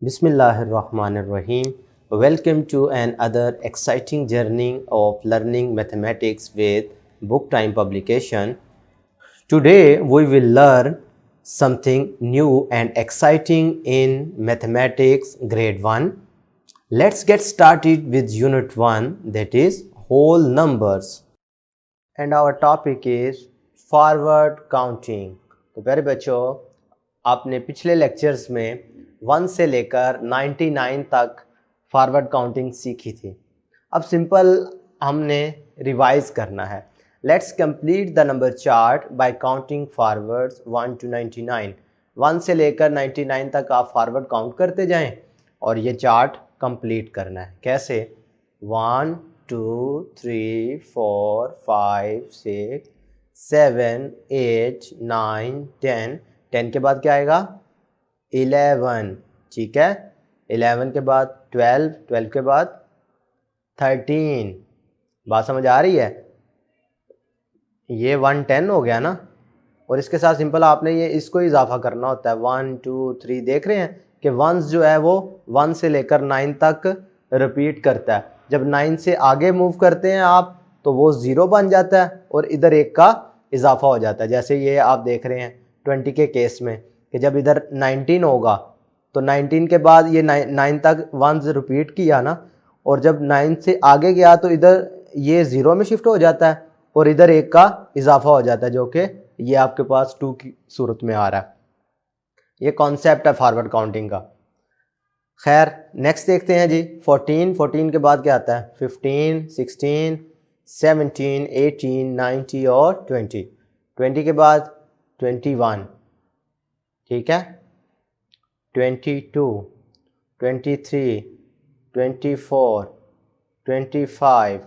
Bismillahirrahmanirrahim. Welcome to another exciting journey of learning mathematics with Book Time publication. Today we will learn something new and exciting in mathematics grade 1. Let's get started with unit 1, that is whole numbers. And our topic is forward counting. तो प्यारे बच्चों, आपने पिछले lectures में 1 से लेकर 99 तक forward counting सीखी थी। अब सिंपल हमने रिवाइज करना है। Let's complete the number chart by counting forwards 1 to 99। 1 से लेकर 99 तक आप फॉरवर्ड काउंट करते जाएं और ये चार्ट कंप्लीट करना है। कैसे? 1 2 3 4 5 6 7 8 9 10। 10 के बाद क्या आएगा? 11, ठीक है। 11 के बाद 12, 12 के बाद 13। बात समझ आ रही है? ये 110 हो गया ना, और इसके साथ सिंपल आपने ये इसको इजाफा करना होता है। 1 2 3 देख रहे हैं कि वंस जो है वो 1 से लेकर 9 तक रिपीट करता है। जब 9 से आगे मूव करते हैं आप तो वो 0 बन जाता है और इधर 1 का इजाफा हो जाता है। जैसे ये आप देख रहे हैं 20 के केस में कि जब इधर 19 होगा तो 19 के बाद ये 9 तक 1 रिपीट किया ना, और जब 9 से आगे गया तो इधर ये 0 में शिफ्ट हो जाता है और इधर 1 का इजाफा हो जाता है, जो कि ये आपके पास 2 की सूरत में आ रहा है। ये कॉन्सेप्ट है फॉरवर्ड काउंटिंग का। खैर नेक्स्ट देखते हैं जी। 14 के बाद क्या आता है? 15 16 17 18 19 और 20। 20 के बाद 21, ठीक है। 22 23 24 25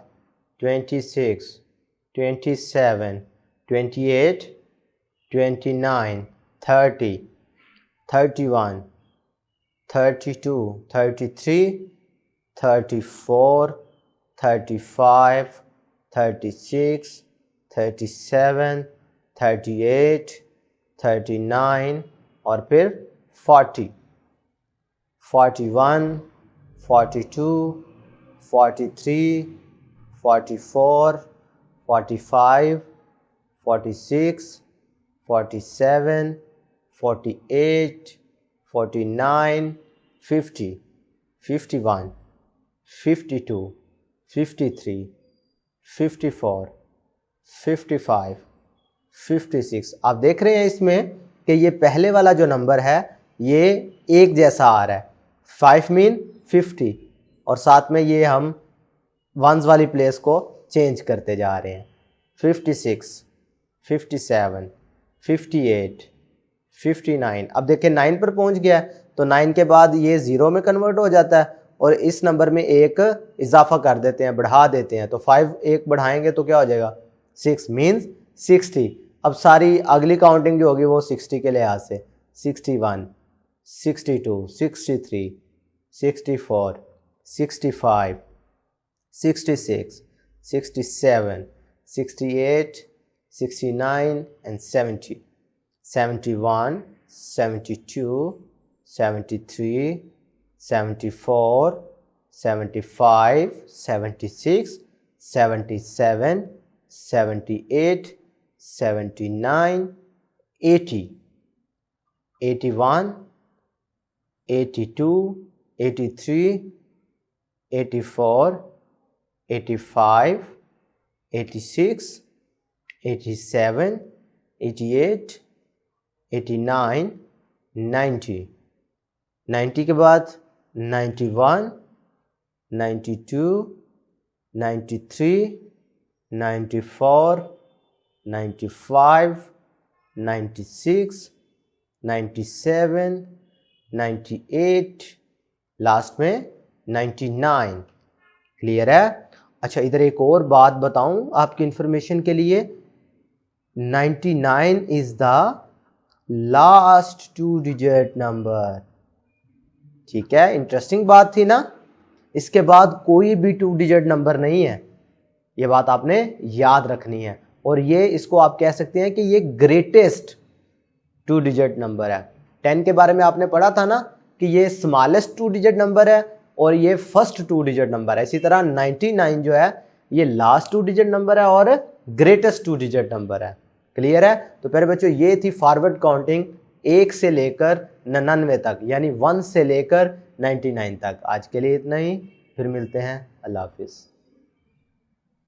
26 27 28 29 30 31 32 33 34 35 36 37 38 39 और फिर 40 41 42 43 44 45 46 47 48 49 50 51 52 53 54 55 56। आप देख रहे हैं इसमें कि ये पहले वाला जो नंबर है ये एक जैसा आ रहा है। 5 मीन 50 और साथ में ये हम वंस वाली प्लेस को चेंज करते जा रहे हैं। 56 57 58 59। अब देखिए 9 पर पहुंच गया है तो 9 के बाद ये 0 में कन्वर्ट हो जाता है और इस नंबर में एक इजाफा कर देते हैं, बढ़ा देते हैं। तो 5 एक बढ़ाएंगे तो क्या हो जाएगा? 6 मीन्स 60। अब सारी अगली काउंटिंग जो होगी वो 60 के लिहाज से 61 62 63 64 65 66 67 68 69 and 70 71 72 73 74 75 76 77 78 79 80 81 82 83 84 85 86 87 88 89 90। 90 के बाद 91 92 93 94 95 96 97 98 लास्ट में 99। क्लियर है? अच्छा, इधर एक और बात बताऊं आपकी इंफॉर्मेशन के लिए। 99 is the last 2 digit number. ठीक है, इंटरेस्टिंग बात थी ना। इसके बाद कोई भी 2 डिजिट नंबर नहीं है, ये बात आपने याद रखनी है। और ये इसको आप कह सकते हैं कि ये ग्रेटेस्ट 2 डिजिट नंबर है। 10 के बारे में आपने पढ़ा था ना कि ये स्मॉलेस्ट 2 डिजिट नंबर है और ये फर्स्ट 2 डिजिट नंबर है। इसी तरह 99 जो है ये लास्ट 2 डिजिट नंबर है और ग्रेटेस्ट 2 डिजिट नंबर है। क्लियर है? तो प्यारे बच्चों ये थी फॉरवर्ड काउंटिंग 1 से लेकर 99 तक, यानी 1 से लेकर 99 तक। आज के लिए इतना ही, फिर मिलते हैं। अल्लाह हाफिज़।